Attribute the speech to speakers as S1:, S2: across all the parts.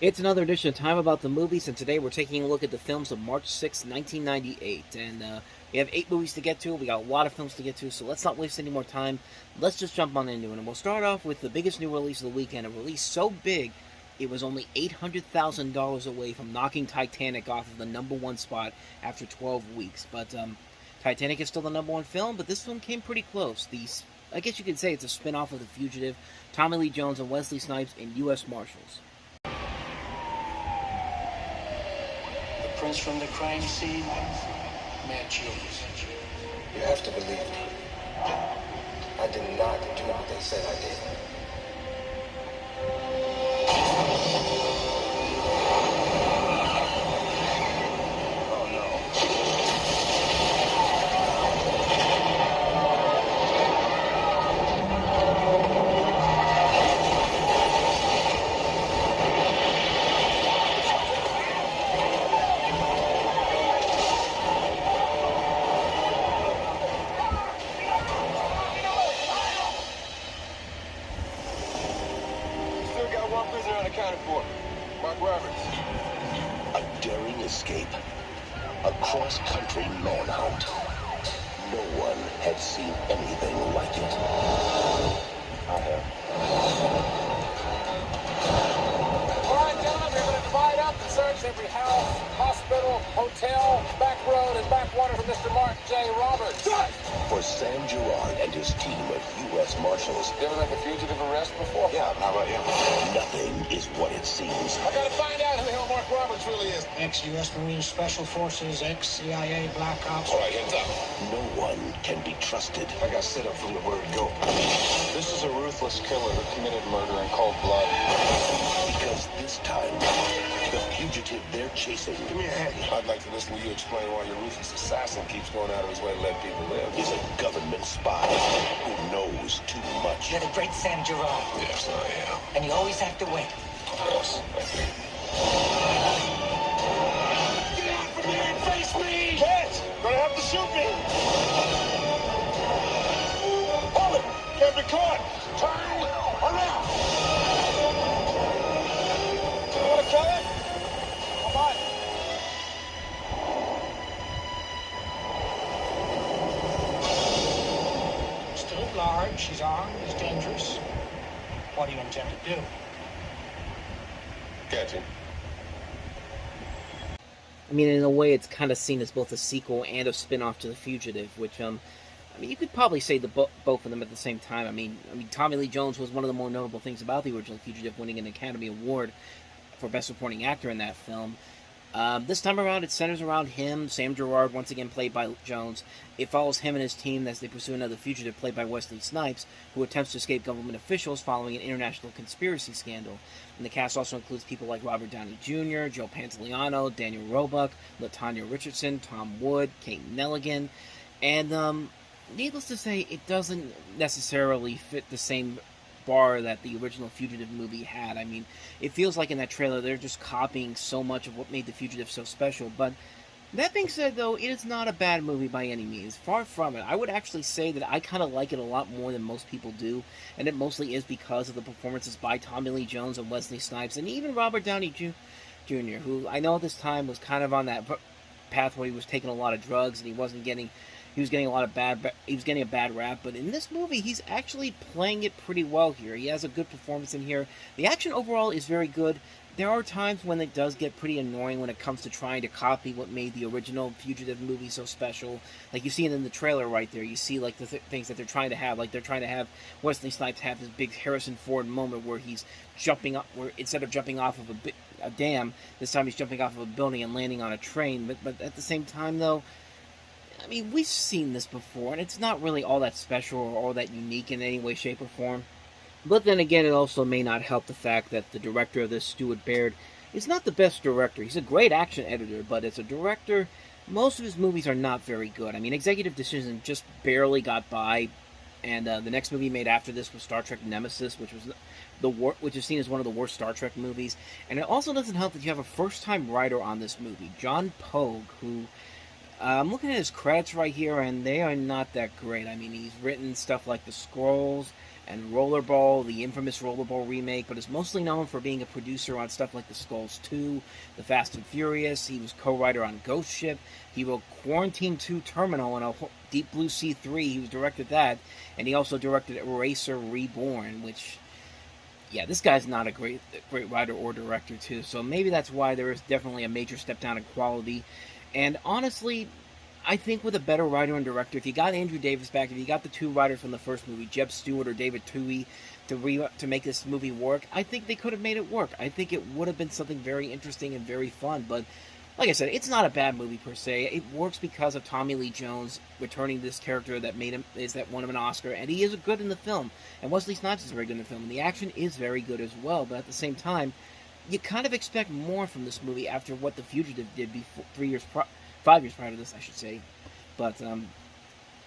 S1: It's another edition of Time About the Movies, and today we're taking a look at the films of March 6, 1998. And we have 8 movies to get to. We got a lot of films to get to, so let's not waste any more time. Let's just jump on into it. And we'll start off with the biggest new release of the weekend, a release so big it was only $800,000 away from knocking Titanic off of the #1 spot after 12 weeks. But Titanic is still the #1 film, but this film came pretty close. I guess you could say it's a spin-off of The Fugitive, Tommy Lee Jones and Wesley Snipes in U.S. Marshals.
S2: Prince from the crime scene, MacGillivray.
S3: You have to believe me. I did not do what they said I did. Oh no. A daring escape. A cross-country manhunt. No one had seen anything like it. I have.
S4: All right, gentlemen, we're going to divide up and search every house, hospital, hotel, back road, and backwater for Mr. Mark J. Roberts.
S3: For Sam Gerard and his team of U.S. Marshals.
S4: You ever make a fugitive arrest before?
S3: Yeah, how about you? Nothing is what it seems.
S4: I got to find out who the hell Mark Roberts really is.
S2: Ex-U.S. Marine Special Forces, ex-CIA, Black Ops.
S4: All right, hands up.
S3: No one can be trusted.
S4: I got set up from the word go. This is a ruthless killer who committed murder in cold blood.
S3: Because this time, the fugitive they're chasing.
S4: Give me a hand. I'd like to listen to you explain why your ruthless assassin keeps going out of his way to let people live.
S3: Is a government spy who knows too much.
S5: You're the great Sam Gerard.
S4: Yes, I am.
S5: And you always have to win.
S4: Yes, I do.
S5: Get out from there and face me!
S4: Kids, gonna have to shoot me. Hold it! Can't be caught. Turn around. You wanna kill him? Come on.
S2: Still at large, he's armed, he's dangerous. What do you intend to do?
S4: Catch him.
S1: I mean, in a way, it's kind of seen as both a sequel and a spin-off to The Fugitive, which, I mean, you could probably say both of them at the same time. I mean, Tommy Lee Jones was one of the more notable things about the original Fugitive, winning an Academy Award for Best Supporting Actor in that film. This time around, it centers around him, Sam Gerard, once again played by Jones. It follows him and his team as they pursue another fugitive played by Wesley Snipes, who attempts to escape government officials following an international conspiracy scandal. And the cast also includes people like Robert Downey Jr., Joe Pantoliano, Daniel Roebuck, LaTanya Richardson, Tom Wood, Kate Nelligan, and needless to say, it doesn't necessarily fit the same bar that the original Fugitive movie had. I mean, it feels like in that trailer they're just copying so much of what made The Fugitive so special. But that being said, though, it is not a bad movie by any means. Far from it. I would actually say that I kind of like it a lot more than most people do, and it mostly is because of the performances by Tommy Lee Jones and Wesley Snipes, and even Robert Downey Jr., who I know at this time was kind of on that path where he was taking a lot of drugs and he was getting a bad rap, but in this movie, he's actually playing it pretty well here. He has a good performance in here. The action overall is very good. There are times when it does get pretty annoying when it comes to trying to copy what made the original Fugitive movie so special. Like, you see it in the trailer right there. You see, like, the things that they're trying to have. Like, they're trying to have Wesley Snipes have this big Harrison Ford moment where he's jumping up, where instead of jumping off of a dam, this time he's jumping off of a building and landing on a train. But at the same time, though, I mean, we've seen this before, and it's not really all that special or all that unique in any way, shape, or form. But then again, it also may not help the fact that the director of this, Stuart Baird, is not the best director. He's a great action editor, but as a director, most of his movies are not very good. I mean, Executive Decision just barely got by, and the next movie made after this was Star Trek Nemesis, which is seen as one of the worst Star Trek movies. And it also doesn't help that you have a first-time writer on this movie, John Pogue, who I'm looking at his credits right here, and they are not that great. I mean, he's written stuff like The Scrolls, and Rollerball, the infamous Rollerball remake, but is mostly known for being a producer on stuff like The Skulls 2, The Fast and Furious. He was co-writer on Ghost Ship. He wrote Quarantine 2 Terminal and Deep Blue Sea 3. He was directed that, and he also directed Eraser Reborn, which, yeah, this guy's not a great writer or director, too, so maybe that's why there is definitely a major step down in quality. And honestly, I think with a better writer and director, if you got Andrew Davis back, if you got the two writers from the first movie, Jeb Stewart or David Twohy, to make this movie work, I think they could have made it work. I think it would have been something very interesting and very fun, but like I said, it's not a bad movie per se. It works because of Tommy Lee Jones returning this character that won him an Oscar, and he is good in the film. And Wesley Snipes is very good in the film, and the action is very good as well. But at the same time, you kind of expect more from this movie after what The Fugitive did before 5 years prior to this, I should say. But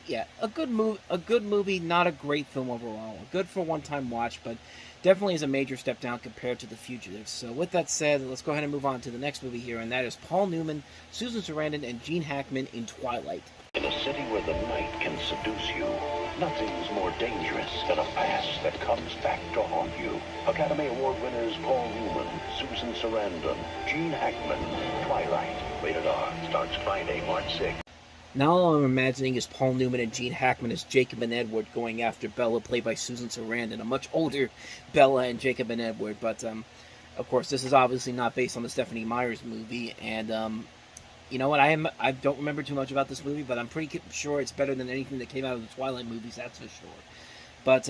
S1: yeah, a good movie, not a great film overall. Good for a one-time watch, but definitely is a major step down compared to The Fugitive. So with that said, let's go ahead and move on to the next movie here, and that is Paul Newman, Susan Sarandon, and Gene Hackman in Twilight.
S6: In a city where the night can seduce you, nothing's more dangerous than a past that comes back to haunt you. Academy Award winners Paul Newman, Susan Sarandon, Gene Hackman, Twilight. Rated R. Starts Friday, March 6th.
S1: Now all I'm imagining is Paul Newman and Gene Hackman as Jacob and Edward going after Bella, played by Susan Sarandon, a much older Bella and Jacob and Edward. But, of course, this is obviously not based on the Stephenie Meyers movie, and, you know what, I don't remember too much about this movie, but I'm pretty sure it's better than anything that came out of the Twilight movies, that's for sure. But,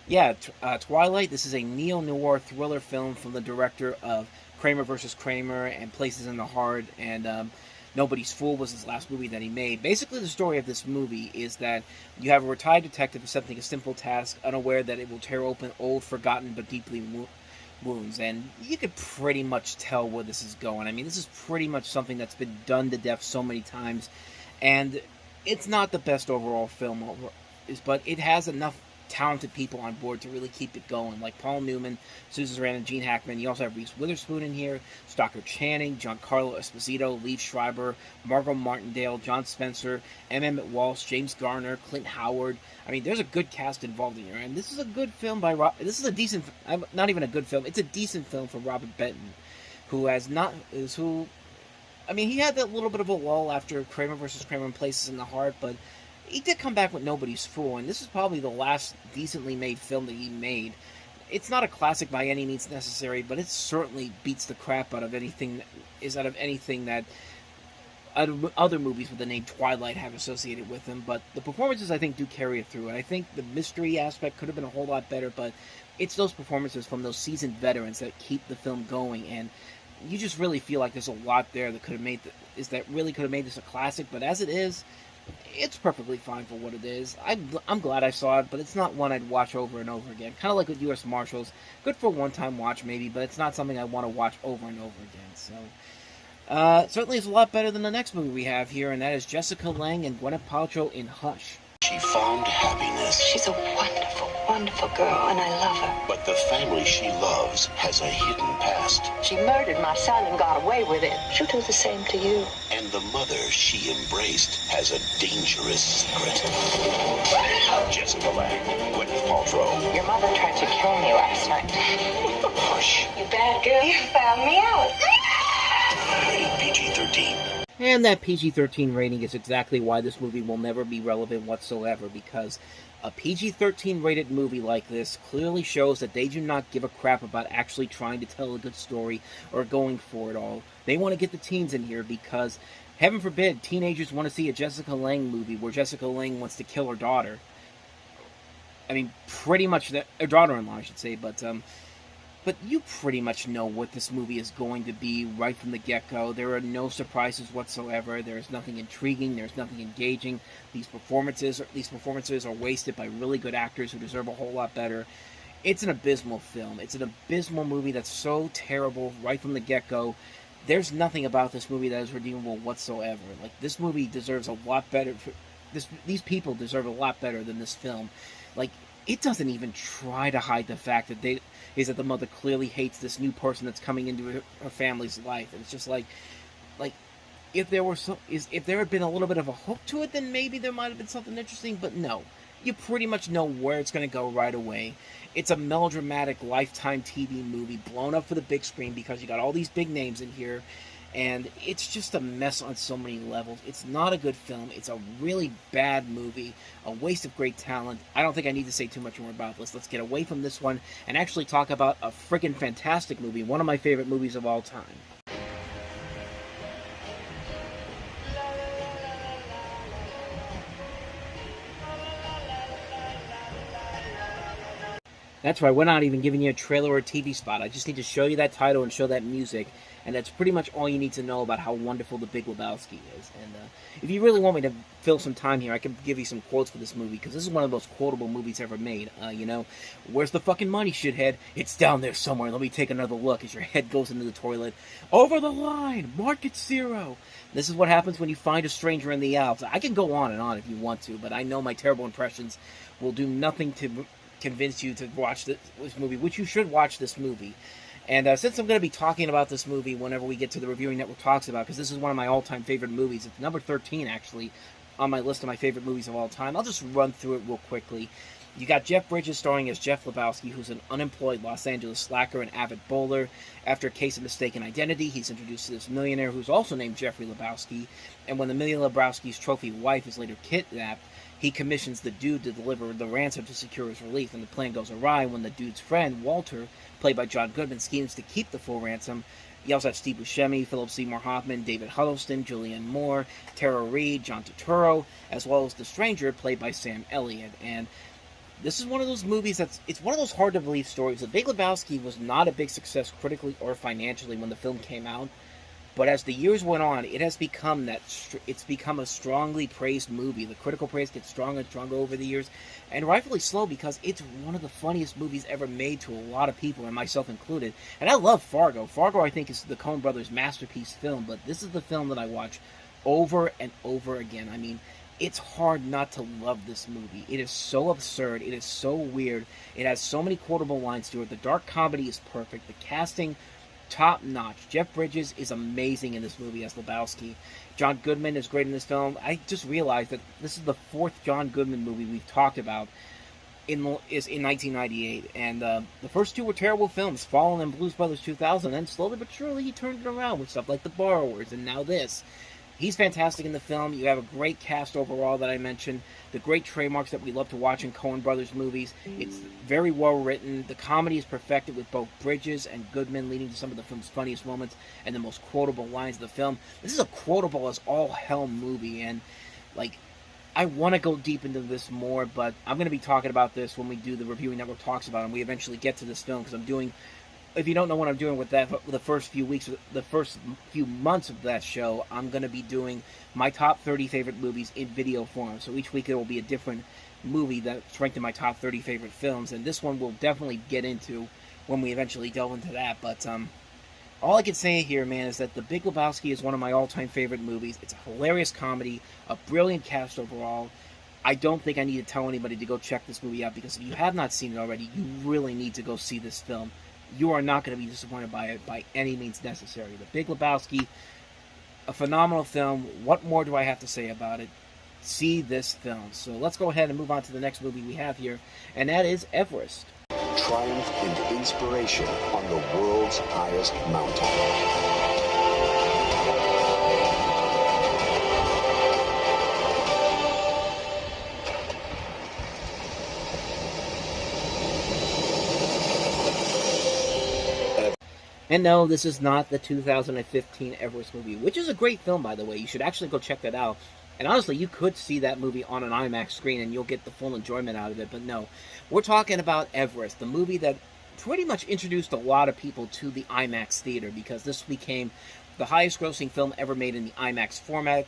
S1: yeah, Twilight, this is a neo-noir thriller film from the director of Kramer vs. Kramer and Places in the Heart, and, Nobody's Fool was his last movie that he made. Basically, the story of this movie is that you have a retired detective accepting a simple task, unaware that it will tear open old, forgotten, but deeply wounds. And you could pretty much tell where this is going. I mean, this is pretty much something that's been done to death so many times. And it's not the best overall film, but it has enough talented people on board to really keep it going, like Paul Newman, Susan Sarandon, Gene Hackman. You also have Reese Witherspoon in here, Stockard Channing, Giancarlo Esposito, Liev Schreiber, Margot Martindale, John Spencer, M. Emmett Walsh, James Garner, Clint Howard. I mean, there's a good cast involved in here, and this is a good film by this is a decent, not even a good film, it's a decent film for Robert Benton, he had that little bit of a lull after Kramer vs. Kramer and Places in the Heart, but he did come back with Nobody's Fool, and this is probably the last decently made film that he made. It's not a classic by any means necessary, but it certainly beats the crap out of anything that other movies with the name Twilight have associated with them. But the performances, I think, do carry it through, and I think the mystery aspect could have been a whole lot better, but it's those performances from those seasoned veterans that keep the film going, and you just really feel like there's a lot there that could have made this a classic. But as it is, it's perfectly fine for what it is. I'm glad I saw it, but it's not one I'd watch over and over again. Kind of like with U.S. Marshals. Good for a one-time watch, maybe, but it's not something I want to watch over and over again. So, certainly it's a lot better than the next movie we have here, and that is Jessica Lange and Gwyneth Paltrow in Hush.
S6: She found happiness.
S7: She's a wonderful, wonderful girl, and I love her.
S6: But the family she loves has a hidden past.
S7: She murdered my son and got away with it. She'll do the same to you.
S6: And the mother she embraced has a dangerous secret. Jessica Lange, Gwyneth Paltrow.
S7: Your mother tried to kill me last night.
S6: Hush.
S7: You bad girl, you found me out.
S6: Rated PG-13.
S1: And that PG-13 rating is exactly why this movie will never be relevant whatsoever, because a PG-13 rated movie like this clearly shows that they do not give a crap about actually trying to tell a good story or going for it all. They want to get the teens in here because, heaven forbid, teenagers want to see a Jessica Lange movie where Jessica Lange wants to kill her daughter. I mean, pretty much, her daughter-in-law, I should say, but you pretty much know what this movie is going to be right from the get-go. There are no surprises whatsoever. There's nothing intriguing. There's nothing engaging. These performances are wasted by really good actors who deserve a whole lot better. It's an abysmal film. It's an abysmal movie that's so terrible right from the get-go. There's nothing about this movie that is redeemable whatsoever. Like, this movie deserves a lot better. These people deserve a lot better than this film. Like, it doesn't even try to hide the fact that the mother clearly hates this new person that's coming into her family's life. And it's just like if there had been a little bit of a hook to it, then maybe there might have been something interesting. But no, you pretty much know where it's going to go right away. It's a melodramatic Lifetime TV movie blown up for the big screen because you got all these big names in here, and it's just a mess on so many levels. It's not a good film. It's a really bad movie, a waste of great talent. I don't think I need to say too much more about this. Let's get away from this one and actually talk about a friggin' fantastic movie, one of my favorite movies of all time. That's right, we're not even giving you a trailer or a TV spot. I just need to show you that title and show that music, and that's pretty much all you need to know about how wonderful The Big Lebowski is. And if you really want me to fill some time here, I can give you some quotes for this movie, because this is one of the most quotable movies ever made. Where's the fucking money, shithead? It's down there somewhere. Let me take another look as your head goes into the toilet. Over the line! Market zero! This is what happens when you find a stranger in the Alps. I can go on and on if you want to, but I know my terrible impressions will do nothing to convince you to watch this movie, which you should watch this movie. And since I'm going to be talking about this movie whenever we get to the Reviewing Network Talks About, because this is one of my all-time favorite movies, it's number 13 actually on my list of my favorite movies of all time, I'll just run through it real quickly. You got Jeff Bridges starring as Jeff Lebowski, who's an unemployed Los Angeles slacker and avid bowler. After a case of mistaken identity, he's introduced to this millionaire who's also named Jeffrey Lebowski, and when the millionaire Lebowski's trophy wife is later kidnapped, he commissions the dude to deliver the ransom to secure his release, and the plan goes awry when the dude's friend, Walter, played by John Goodman, schemes to keep the full ransom. You also have Steve Buscemi, Philip Seymour Hoffman, David Huddleston, Julianne Moore, Tara Reid, John Turturro, as well as the stranger, played by Sam Elliott. And this is one of those movies it's one of those hard-to-believe stories. The Big Lebowski was not a big success critically or financially when the film came out, but as the years went on, it has become it's become a strongly praised movie. The critical praise gets stronger and stronger over the years, and rightfully so, because it's one of the funniest movies ever made to a lot of people, and myself included. And I love Fargo. Fargo, I think, is the Coen brothers' masterpiece film, but this is the film that I watch over and over again. I mean, it's hard not to love this movie. It is so absurd. It is so weird. It has so many quotable lines to it. The dark comedy is perfect. The casting, top notch. Jeff Bridges is amazing in this movie as Lebowski. John Goodman is great in this film. I just realized that this is the fourth John Goodman movie we've talked about in 1998, and the first two were terrible films, Fallen and Blues Brothers 2000, and slowly but surely he turned it around with stuff like The Borrowers, and now this. He's fantastic in the film. You have a great cast overall that I mentioned. The great trademarks that we love to watch in Coen Brothers movies. It's very well written. The comedy is perfected with both Bridges and Goodman, leading to some of the film's funniest moments and the most quotable lines of the film. This is a quotable as all hell movie, and I want to go deep into this more, but I'm going to be talking about this when we do the Reviewing Network Talks About, and we eventually get to this film, because I'm doing, if you don't know what I'm doing with that, the first few weeks, the first few months of that show, I'm going to be doing my top 30 favorite movies in video form. So each week it will be a different movie that's ranked in my top 30 favorite films. And this one we'll definitely get into when we eventually delve into that. But all I can say here, man, is that The Big Lebowski is one of my all-time favorite movies. It's a hilarious comedy, a brilliant cast overall. I don't think I need to tell anybody to go check this movie out, because if you have not seen it already, you really need to go see this film. You are not going to be disappointed by it by any means necessary. The Big Lebowski, a phenomenal film. What more do I have to say about it? See this film. So let's go ahead and move on to the next movie we have here, and that is Everest.
S6: Triumph and inspiration on the world's highest mountain.
S1: And no, this is not the 2015 Everest movie, which is a great film, by the way. You should actually go check that out. And honestly, you could see that movie on an IMAX screen and you'll get the full enjoyment out of it. But no, we're talking about Everest, the movie that pretty much introduced a lot of people to the IMAX theater, because this became the highest grossing film ever made in the IMAX format.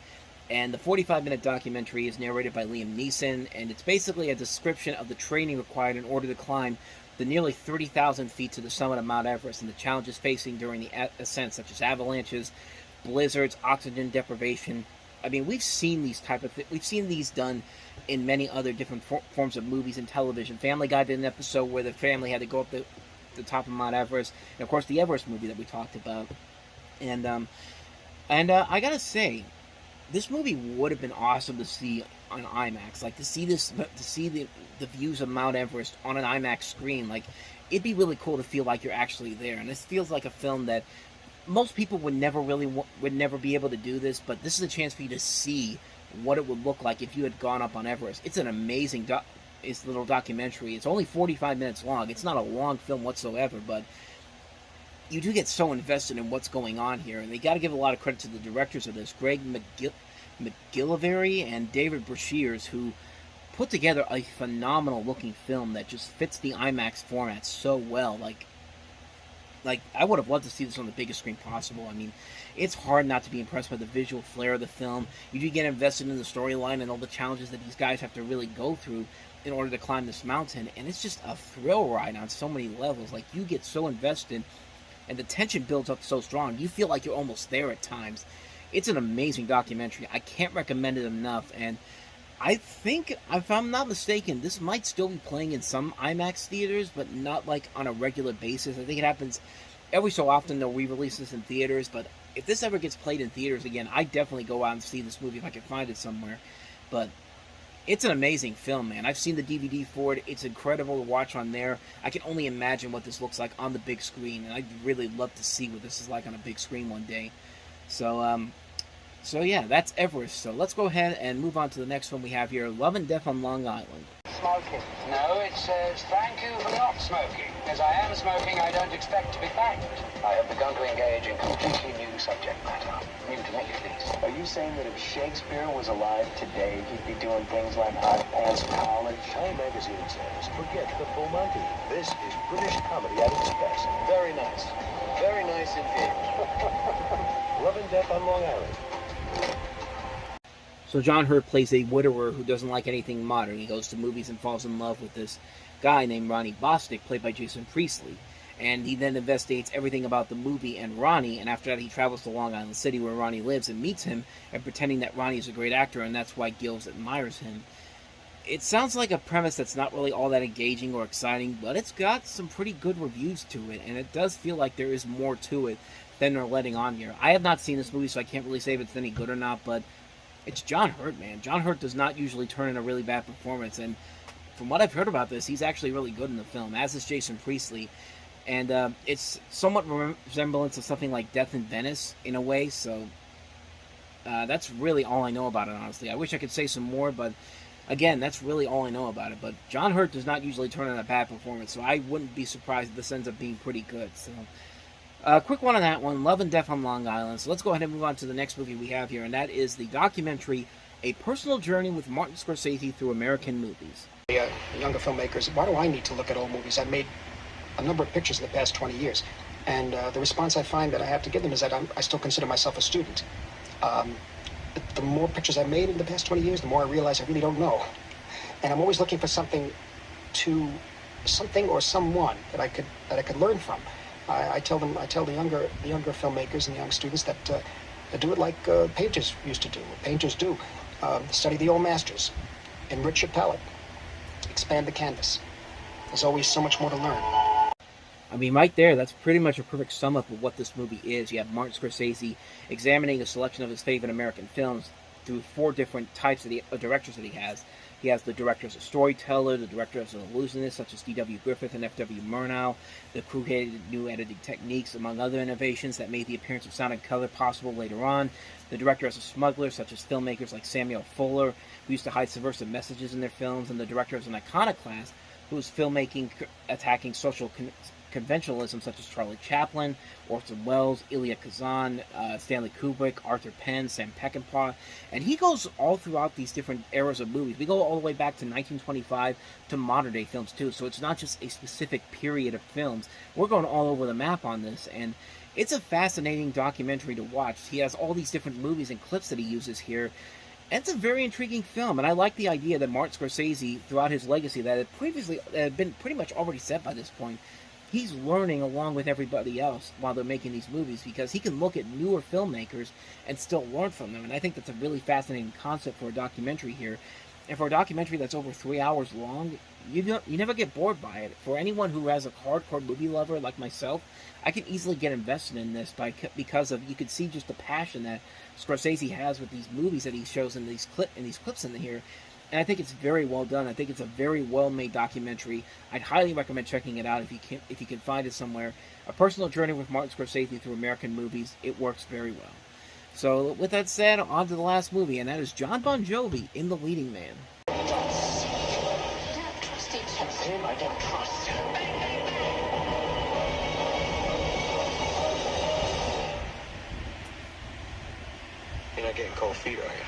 S1: And the 45-minute documentary is narrated by Liam Neeson, and it's basically a description of the training required in order to climb the nearly 30,000 feet to the summit of Mount Everest, and the challenges facing during the ascent, such as avalanches, blizzards, oxygen deprivation. I mean, we've seen these we've seen these done in many other different forms of movies and television. Family Guy did an episode where the family had to go up the top of Mount Everest, and of course the Everest movie that we talked about. And I gotta say, this movie would have been awesome to see on IMAX. Like, to see the views of Mount Everest on an IMAX screen, like, it'd be really cool to feel like you're actually there. And this feels like a film that most people would never be able to do this, but this is a chance for you to see what it would look like if you had gone up on Everest. It's an amazing little documentary. It's only 45 minutes long. It's not a long film whatsoever, but you do get so invested in what's going on here. And they got to give a lot of credit to the directors of this, Greg MacGillivray and David Brashears, who put together a phenomenal looking film that just fits the IMAX format so well. Like I would have loved to see this on the biggest screen possible. I mean, it's hard not to be impressed by the visual flair of the film. You do get invested in the storyline and all the challenges that these guys have to really go through in order to climb this mountain, and it's just a thrill ride on so many levels. Like, you get so invested, and the tension builds up so strong. You feel like you're almost there at times. It's an amazing documentary. I can't recommend it enough, and I think, if I'm not mistaken, this might still be playing in some IMAX theaters, but not like on a regular basis. I think it happens every so often. They'll re-release this in theaters, but if this ever gets played in theaters again, I'd definitely go out and see this movie if I could find it somewhere. But it's an amazing film, man. I've seen the DVD for it. It's incredible to watch on there. I can only imagine what this looks like on the big screen, and I'd really love to see what this is like on a big screen one day. So yeah, that's Everest. So let's go ahead and move on to the next one we have here, Love and Death on Long Island.
S2: Smoking. No, it says, thank you for not smoking. As I am smoking, I don't expect to be thanked.
S6: I have begun to engage in completely new subject matter. New to me, at least.
S3: Are you saying that if Shakespeare was alive today, he'd be doing things like hot pants college?
S6: Time magazine says, forget the full Monty. This is British comedy at its best.
S3: Very nice. Very nice indeed.
S6: Love and Death on Long Island.
S1: So John Hurt plays a widower who doesn't like anything modern. He goes to movies and falls in love with this guy named Ronnie Bostic, played by Jason Priestley. And he then investigates everything about the movie and Ronnie, and after that he travels to Long Island City where Ronnie lives and meets him, and pretending that Ronnie is a great actor, and that's why Gills admires him. It sounds like a premise that's not really all that engaging or exciting, but it's got some pretty good reviews to it, and it does feel like there is more to it than they're letting on here. I have not seen this movie, so I can't really say if it's any good or not, but it's John Hurt, man. John Hurt does not usually turn in a really bad performance, and from what I've heard about this, he's actually really good in the film, as is Jason Priestley. And it's somewhat resemblance of something like Death in Venice, in a way, so that's really all I know about it, honestly. I wish I could say some more, but again, that's really all I know about it. But John Hurt does not usually turn in a bad performance, so I wouldn't be surprised if this ends up being pretty good. So, quick one on that one, Love and Death on Long Island. So let's go ahead and move on to the next movie we have here, and that is the documentary, A Personal Journey with Martin Scorsese Through American Movies.
S2: Younger filmmakers, why do I need to look at old movies? I've made a number of pictures in the past 20 years, and the response I find that I have to give them is that I still consider myself a student. The more pictures I've made in the past 20 years, the more I realize I really don't know. And I'm always looking for something or someone that I could learn from. I tell the younger filmmakers and the young students that do it like painters used to do, what painters do. Study the old masters, enrich your palette, expand the canvas. There's always so much more to learn.
S1: I mean, right there, that's pretty much a perfect sum up of what this movie is. You have Martin Scorsese examining a selection of his favorite American films through 4 different types of directors that he has. He has the director as a storyteller, the director as an illusionist, such as D.W. Griffith and F.W. Murnau, the crew created new editing techniques, among other innovations that made the appearance of sound and color possible later on. The director as a smuggler, such as filmmakers like Samuel Fuller, who used to hide subversive messages in their films, and the director as an iconoclast, who was filmmaking attacking social conventionalism, such as Charlie Chaplin, Orson Welles, Elia Kazan, Stanley Kubrick, Arthur Penn, Sam Peckinpah, and he goes all throughout these different eras of movies. We go all the way back to 1925 to modern day films too, so it's not just a specific period of films. We're going all over the map on this, and it's a fascinating documentary to watch. He has all these different movies and clips that he uses here. And it's a very intriguing film, and I like the idea that Martin Scorsese, throughout his legacy that had been pretty much already set by this point, he's learning along with everybody else while they're making these movies, because he can look at newer filmmakers and still learn from them. And I think that's a really fascinating concept for a documentary here. And for a documentary that's over 3 hours long, you never get bored by it. For anyone who has a hardcore movie lover like myself, I can easily get invested in this because of, you could see just the passion that Scorsese has with these movies that he shows in these clips in here. And I think it's very well done. I think it's a very well-made documentary. I'd highly recommend checking it out if you can find it somewhere. A personal journey with Martin Scorsese through American movies. It works very well. So with that said, on to the last movie, and that is Jon Bon Jovi in The Leading Man.
S5: I don't trust him. I don't trust him.
S3: You're not getting cold feet, are you?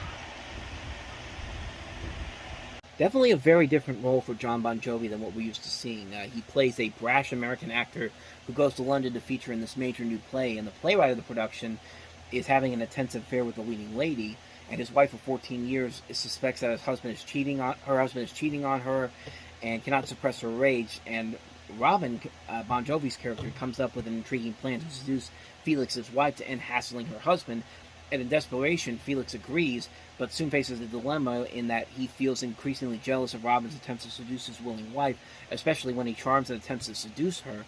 S1: Definitely a very different role for Jon Bon Jovi than what we're used to seeing. He plays a brash American actor who goes to London to feature in this major new play, and the playwright of the production is having an intensive affair with the leading lady, and his wife of 14 years suspects that her husband is cheating on her and cannot suppress her rage, and Robin, Bon Jovi's character, comes up with an intriguing plan to seduce Felix's wife to end hassling her husband. And in desperation, Felix agrees, but soon faces a dilemma in that he feels increasingly jealous of Robin's attempts to seduce his willing wife, especially when he charms and attempts to seduce her,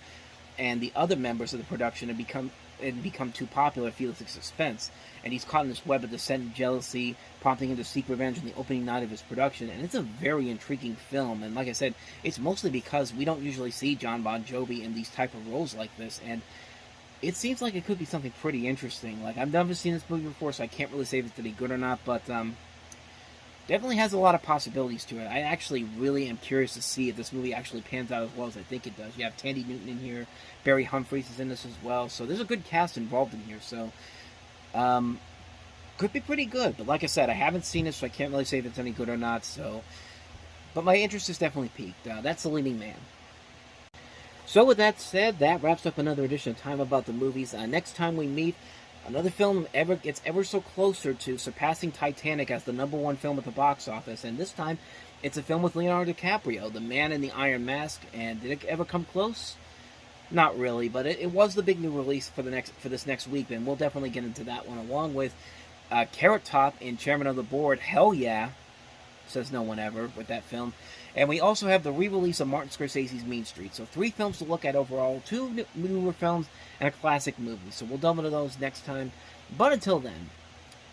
S1: and the other members of the production have become too popular at Felix's expense, and he's caught in this web of dissent and jealousy, prompting him to seek revenge on the opening night of his production. And it's a very intriguing film, and like I said, it's mostly because we don't usually see Jon Bon Jovi in these type of roles like this, and it seems like it could be something pretty interesting. Like, I've never seen this movie before, so I can't really say if it's to be good or not, but definitely has a lot of possibilities to it. I actually really am curious to see if this movie actually pans out as well as I think it does. You have Tandy Newton in here, Barry Humphries is in this as well, so there's a good cast involved in here, so could be pretty good. But like I said, I haven't seen it, so I can't really say if it's any good or not, so, but my interest is definitely piqued. That's The Leading Man. So with that said, that wraps up another edition of Time About the Movies. Next time we meet, another film gets ever so closer to surpassing Titanic as the #1 film at the box office, and this time it's a film with Leonardo DiCaprio, The Man in the Iron Mask. And did it ever come close? Not really, but it was the big new release for this next week, and we'll definitely get into that one, along with Carrot Top in Chairman of the Board. Hell yeah, says no one ever with that film. And we also have the re-release of Martin Scorsese's Mean Streets. So 3 films to look at overall, 2 newer films, and a classic movie. So we'll delve into those next time. But until then,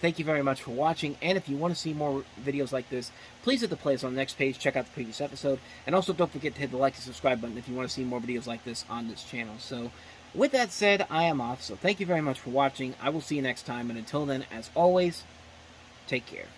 S1: thank you very much for watching. And if you want to see more videos like this, please hit the playlist on the next page. Check out the previous episode. And also don't forget to hit the like and subscribe button if you want to see more videos like this on this channel. So with that said, I am off. So thank you very much for watching. I will see you next time. And until then, as always, take care.